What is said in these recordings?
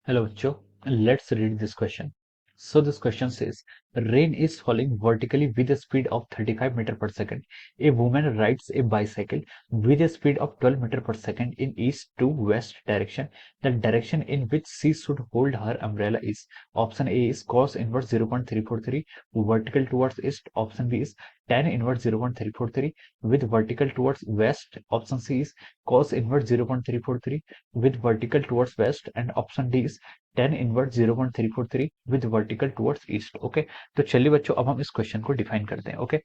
Hello, Joe. Let's read this question. So this question says, rain is falling vertically with a speed of 35 meter per second. A woman rides a bicycle with a speed of 12 meter per second in east to west direction. The direction in which she should hold her umbrella is option A is cos inverse 0.343 vertical towards east. Option B is tan inverse 0.343 with vertical towards west. Option C is cos inverse 0.343 with vertical towards west, and option D is tan inverse 0.343 with vertical towards east. Okay, तो चलिए बच्चों अब हम इस question को define करते हैं। Okay,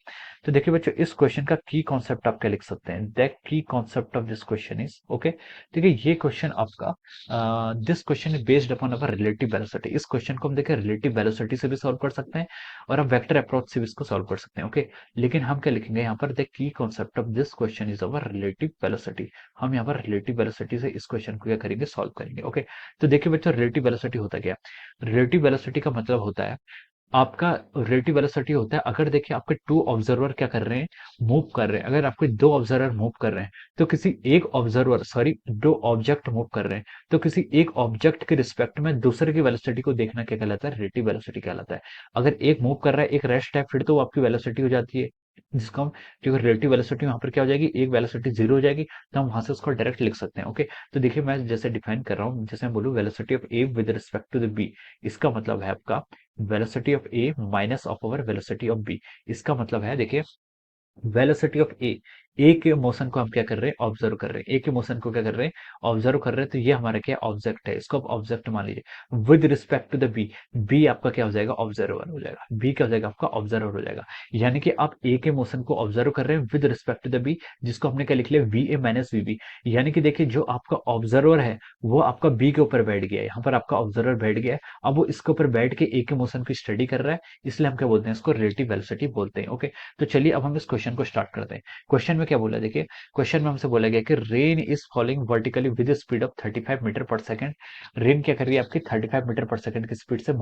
तो देखिए बच्चों इस क्वेश्चन का की कॉन्सेप्ट आप क्या लिख सकते हैं। The key concept of this question is, okay, देखिए ये क्वेश्चन आपका this question is based upon our relative velocity. इस क्वेश्चन को हम देखिए रिलेटिव वेलोसिटी से भी सॉल्व कर सकते हैं और हम वेक्टर अप्रोच से भी इसको सॉल्व कर सकते हैं। ओके, लेकिन हम क्या लिखेंगे यहाँ पर, the key concept of this question is our relative velocity. हम यहाँ पर रिलेटिव वेलोसिटी से इस क्वेश्चन को क्या करेंगे, सॉल्व करेंगे। ओके, तो देखिए बच्चों रिलेटिव वेलोसिटी होता क्या है। रिलेटिव वेलोसिटी का मतलब होता है आपका, रिलेटिव वेलोसिटी होता है अगर देखिए आपके टू ऑब्जर्वर क्या कर रहे हैं, मूव कर रहे हैं। अगर आपके दो ऑब्जर्वर मूव कर रहे हैं तो किसी एक ऑब्जर्वर, सॉरी, दो ऑब्जेक्ट मूव कर रहे हैं तो किसी एक ऑब्जेक्ट के रिस्पेक्ट में दूसरे की वेलोसिटी को देखना क्या कहलाता है, रिलेटिव वेलोसिटी कहलाता है। अगर एक मूव कर रहा है, एक रेस्ट है, फिर तो वो आपकी वेलोसिटी हो जाती है, जिसको हम, क्योंकि रिलेटिव वेलोसिटी वहां पर क्या हो जाएगी, एक वेलोसिटी जीरो हो जाएगी, तो हम वहां से उसको डायरेक्ट लिख सकते हैं। ओके, तो देखिए मैं जैसे डिफाइन कर रहा हूँ, जैसे मैं बोलूँ velocity of A with respect to the B, इसका मतलब है आपका velocity of A minus of our velocity of B. इसका मतलब है देखिए वेलोसिटी ऑफ ए के मोशन को हम क्या कर रहे हैं, ऑब्जर्व कर रहे हैं। ए के मोशन को क्या कर रहे हैं, ऑब्जर्व कर रहे हैं, तो ये हमारा क्या ऑब्जेक्ट है, इसको आप ऑब्जेक्ट मान लीजिए। With respect to the B, B आपका क्या हो जाएगा, ऑब्जर्वर हो जाएगा। बी क्या हो जाएगा आपका, ऑब्जर्वर हो जाएगा। यानी कि आप ए के मोशन को ऑब्जर्व कर रहे हैं with respect to the B, जिसको हमने क्या लिख लिया, v A minus v B. यानी कि देखिए जो आपका ऑब्जर्वर है वो आपका बी के ऊपर बैठ गया है, यहाँ पर आपका ऑब्जर्वर बैठ गया है। अब वो इसके ऊपर बैठ के ए के मोशन की स्टडी कर रहा है, इसलिए हम क्या बोलते हैं, इसको रिलेटिव वेलोसिटी बोलते हैं। ओके, तो चलिए अब हम इस क्वेश्चन को स्टार्ट करते हैं। क्वेश्चन में क्या बोला, देखिए क्वेश्चन में हमसे बोला गया कि rain is falling vertically with speed of 35 metre per second. Rain क्या कर रही है आपकी 35 मीटर पर सेकंड की स्पीड से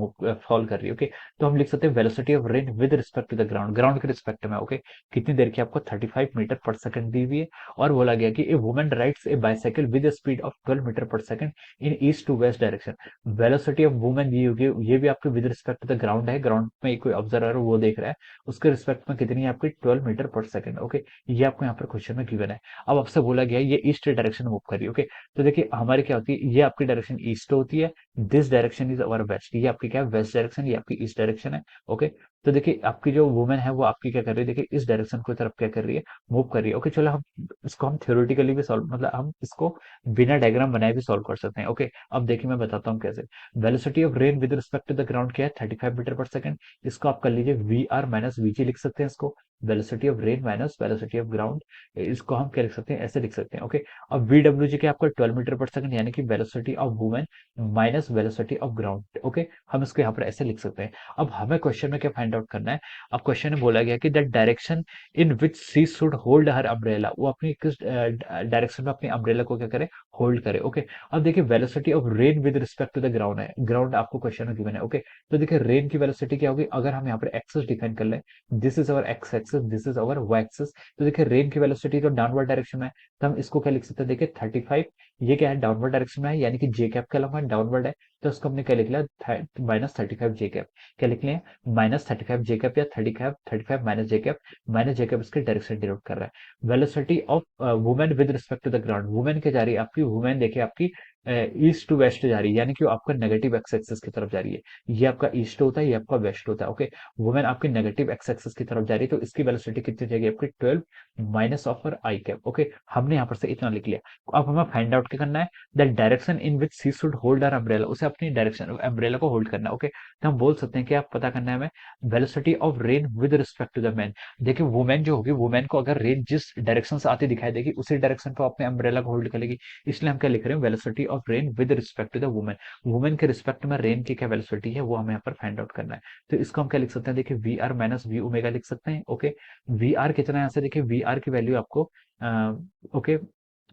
फॉल कर रही है। ओके, तो हम लिख सकते हैं velocity of rain with respect to the ground, ground के रिस्पेक्ट में। ओके, कितनी देर की आपको 35 मीटर पर सेकंड दी हुई है। और बोला गया कि a woman rides a bicycle with speed of 12 metre per second in east to west direction. Velocity of woman दी होगी, ये भी आपके with respect to the ground है, ग्राउंड में कोई ऑब्जर्वर वो देख रहा है, उसके रिस्पेक्ट में कितनी है आपकी 12 मीटर पर सेकंड। ओके, ये आपको यहाँ पर क्वेश्चन में गिवन है। अब आपसे बोला गया है ये ईस्ट डायरेक्शन मूव करिए। ओके, तो देखिए हमारी क्या होती है, ये आपकी डायरेक्शन ईस्ट होती है, this direction is our west, ये आपकी क्या है, वेस्ट डायरेक्शन, ये आपकी ईस्ट डायरेक्शन है। ओके, तो देखिए आपकी जो वुमेन है वो आपकी क्या कर रही है, देखिए इस डायरेक्शन की तरफ क्या कर रही है, मूव कर रही है। ओके, चलो हम इसको हम थ्योरेटिकली भी सॉल्व, मतलब हम इसको बिना डायग्राम बनाए भी सॉल्व कर सकते हैं। ओके, अब देखिए मैं बताता हूँ कैसे। Velocity of rain with respect to the ground क्या है, 35 मीटर पर सेकंड। इसको आप कर लीजिए वी आर माइनस वीजी लिख सकते हैं इसको, velocity of rain minus velocity of ground, इसको हम क्या लिख सकते हैं, ऐसे लिख सकते हैं। ओके, अब वी डब्ल्यू जी क्या आपका 12 मीटर पर सेकंड, यानी कि velocity of women minus velocity of ground. Okay, हम इसको यहाँ पर ऐसे लिख सकते हैं। अब हमें क्वेश्चन में क्या फाइंड आउट करना है, अब क्वेश्चन में बोला गया कि the direction in which she should hold her umbrella, वो अपनी किस डायरेक्शन में अपनी अम्ब्रेला को क्या करे, होल्ड करे। ओके, अब देखिए velocity of rain with respect to the ground है, ग्राउंड आपको क्वेश्चन में गिवन है। ओके, तो देखिए रेन की वेलोसिटी क्या होगी, अगर हम यहाँ पर एक्सेस डिफाइन कर लें, this is our x axis, this is our y axis, तो देखिए रेन की वेलोसिटी तो डाउनवर्ड डायरेक्शन में है, तो हम इसको क्या लिख सकते हैं, देखिए 35, ये क्या है, डाउनवर्ड डायरेक्शन में है, यानी कि जे कैप का लंबा डाउनवर्ड है, तो उसको हमने क्या लिख लिया, माइनस 35 जे कैप। क्या लिख लिया, माइनस 35 जे कैप, या 35 minus j cap, minus j cap इसकी डायरेक्शन डिनोट कर रहा है। Velocity of women with respect to the ground, women क्या जा रही है आपकी, वुमेन देखिए आपकी ईस्ट टू वेस्ट जा रही है, यानी कि वो आपका नेगेटिव एक्स एक्सिस की तरफ जा रही है। ये आपका ईस्ट होता है, ये आपका वेस्ट होता है। ओके, वुमेन आपकी नेगेटिव एक्स एक्सिस की तरफ जा रही है, तो इसकी वेलोसिटी कितनी जाएगी आपकी 12 minus of her I cap. Okay, हमने यहाँ पर से इतना लिख लिया। अब हमें फाइंड आउट क्या करना है, the direction in which she should hold her umbrella, उसे अपनी डायरेक्शन अम्ब्रेला को होल्ड करना है। ओके, तो हम बोल सकते हैं कि आप पता करना है हमें velocity of rain with respect to the man. देखिए वुमेन जो होगी, वुमेन को अगर रेन जिस डायरेक्शन से आती दिखाई देगी उसी डायरेक्शन पर अपने अम्ब्रेला को होल्ड करेगी, इसलिए हम क्या लिख रहे हैं, velocity of rain with respect to the women. Women के रिस्पेक्ट में रेन की क्या वेलोसिटी है वो हमें यहाँ पर फाइंड आउट करना है। तो इसको हम क्या लिख सकते हैं, देखिए V R minus V omega लिख सकते हैं। ओके, वी आर कितना है, यहाँ से देखिए वी आर की वैल्यू आपको ओके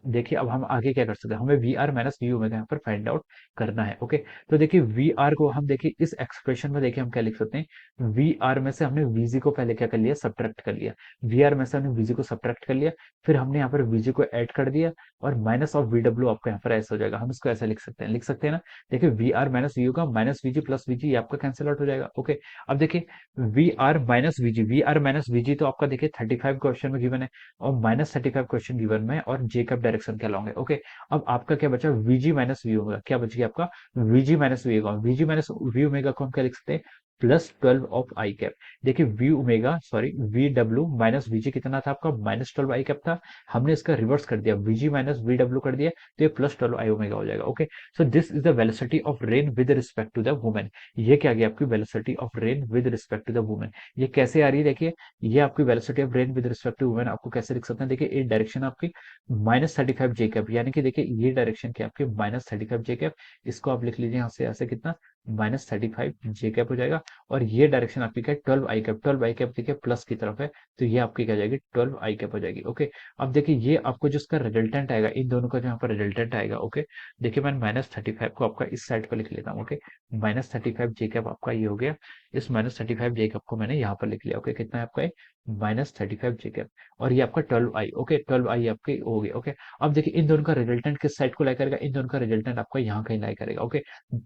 देखिए अब हम आगे क्या कर सकते हैं, हमें V R minus V omega यहाँ पर फाइंड आउट करना है। ओके, तो देखिए वी आर को हम देखिए इस एक्सप्रेशन में देखिए हम क्या लिख सकते हैं, वी आर में से हमने वीजी को पहले क्या कर लिया, सब्ट्रैक्ट कर लिया। वी आर में से हमने वीजी को सब्ट्रैक्ट कर लिया, फिर हमने यहाँ पर वीजी को ऐड कर दिया, और माइनस ऑफ वी डब्ल्यू आपका यहाँ पर ऐसा हो जाएगा। हम इसको ऐसा लिख सकते हैं ना। देखिए वी आर माइनस वी होगा, माइनस वीजी प्लस वीजी, ये आपका कैंसिल आउट हो जाएगा। ओके, अब देखिए V R minus V G, V R minus V G तो आपका देखिए 35 क्वेश्चन में गिवन है, और माइनस 35 क्वेश्चन गिवन में, और जेकब डायरेक्शन क्या लॉन्ग है। ओके, अब आपका क्या बचा, वीजी माइनस वी ओमेगा, क्या बच गया आपका, V G minus V omega. V G minus V omega को हम क्या लिख सकते हैं, प्लस 12 ऑफ आई कैप। देखिए V omega sorry V W minus V G कितना था आपका, माइनस 12 आई कैप था। हमने इसका रिवर्स कर दिया, वीजी माइनस वी डब्ल्यू कर दिया, तो ये प्लस 12 आई ओमेगा हो जाएगा। Okay, so this is the velocity of rain with respect to the women. ये क्या आ गया आपकी velocity of rain with respect to the women. ये कैसे आ रही है, देखिए ये आपकी velocity of rain with respect to women आपको कैसे लिख सकते हैं, देखिए ये डायरेक्शन आपकी -35 जे कैप, यानी कि देखिए ये डायरेक्शन क्या आपकी -35 जे कैप। इसको आप लिख लीजिए यहाँ से ऐसे कितना, -35 जे कैप हो जाएगा। और ये डायरेक्शन आपकी क्या है, 12 आई कैप। 12 आई कैप देखिए प्लस की तरफ है, तो ये आपकी क्या हो जाएगी, 12 आई कैप हो जाएगी। ओके, अब देखिए ये आपको जो इसका रिजल्टेंट आएगा, इन दोनों का जो यहाँ पर रिजल्टेंट आएगा। ओके, देखिए मैं -35 को आपका इस साइड पर लिख लेता हूँ। ओके, -35 जे कैप आपका ये हो गया, इस -35 जे कैप को मैंने यहाँ पर लिख लिया। ओके, कितना है आपका, -35 जे कैप, और ये आपका 12 आई। ओके, 12 आई आपके हो गया। ओके, अब देखिए इन दोनों का रिजल्टेंट किस साइड को लाई करेगा, इन दोनों का रिजल्टेंट आपका यहाँ कहीं लाई करेगा। ओके,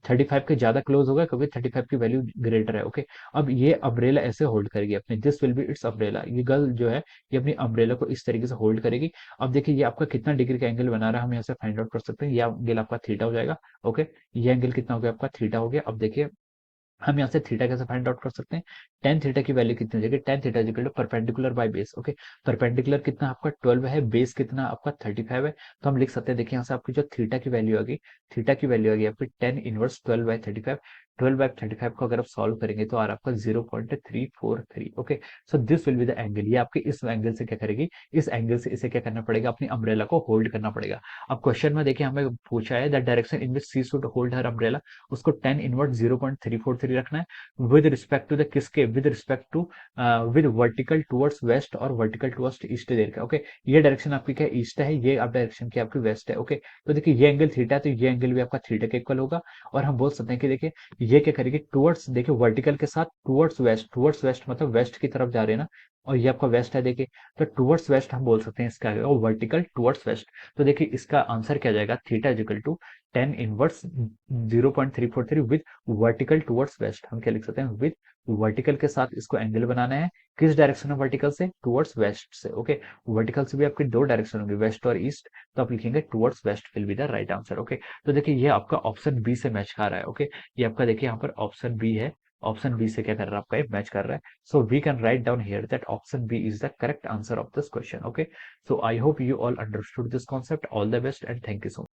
35 के ज्यादा क्लोज होगा क्योंकि 35 की वैल्यू ग्रेटर है। ओके, अब ये अम्ब्रेला ऐसे होल्ड करेगी अपने, this will be it's umbrella. ये गर्ल जो है ये अपनी अम्ब्रेला को इस तरीके से होल्ड करेगी। अब देखिए ये आपका कितना डिग्री का एंगल बना रहा है, हम यहाँ से फाइंड आउट कर सकते हैं। ये एंगल आपका थीटा हो जाएगा। ओके, ये एंगल कितना हो गया आपका, थीटा हो गया। अब देखिए हम यहाँ से थीटा कैसे फाइंड आउट कर सकते हैं, टेन थीटा की वैल्यू कितनी हो जाएगी, tan theta equal to perpendicular by base. Okay, perpendicular कितना आपका 12 है, बेस कितना आपका 35 है, तो हम लिख सकते हैं, देखिए यहाँ से आपकी जो थीटा की वैल्यू आ गई, थीटा की वैल्यू आ गई आपकी 10 इनवर्स 12/35। 12/35 को अगर आप सॉल्व करेंगे तो आ रहा आपका 0.343। Okay, so this will be the angle. ये आपके इस एंगल से क्या करेगी, इस एंगल से इसे क्या करना पड़ेगा, अपनी अम्ब्रेला को होल्ड करना पड़ेगा। अब क्वेश्चन में देखिए हमें पूछा है that direction in which she should hold her umbrella, उसको 10 इनवर्स 0.343 रखना है, विद रिस्पेक्ट टू द किसके, with respect to with vertical towards west और वर्टिकल टुवर्ड्स ईस्ट दे रखा है। ओके, ये डायरेक्शन आपकी क्या ईस्ट है, ये आप डायरेक्शन की आपकी वेस्ट है। ओके, तो देखिए ये एंगल थीटा है, तो ये एंगल भी आपका थीटा के इक्वल होगा। और हम बोल सकते हैं कि देखिए ये क्या करेगी, टुवर्ड्स, देखिए वर्टिकल के साथ टुवर्ड्स वेस्ट मतलब वेस्ट की तरफ जा रहे हैं ना, और ये आपका वेस्ट है देखिए, तो टुवर्ड्स वेस्ट हम बोल सकते हैं इसका आएगा वर्टिकल टुवर्ड्स वेस्ट। तो देखिए इसका आंसर क्या जाएगा, theta is equal to 10 inverse 0.343 with vertical towards west. हम क्या लिख सकते हैं, विद वर्टिकल के साथ इसको एंगल बनाना है, किस डायरेक्शन में, वर्टिकल से टुवर्ड्स वेस्ट से। ओके, वर्टिकल से भी आपकी दो डायरेक्शन होंगी, वेस्ट और ईस्ट, तो आप लिखेंगे towards waste will be the right answer. Okay, तो देखिए ये आपका ऑप्शन बी से मैच कर रहा है। ओके, ये आपका देखिए यहाँ पर ऑप्शन बी है, ऑप्शन बी से क्या कर रहा है आपका, ये मैच कर रहा है। So we can write down here that option B is the correct answer of this question. Okay, so I hope you all understood this concept. All the best and thank you so much.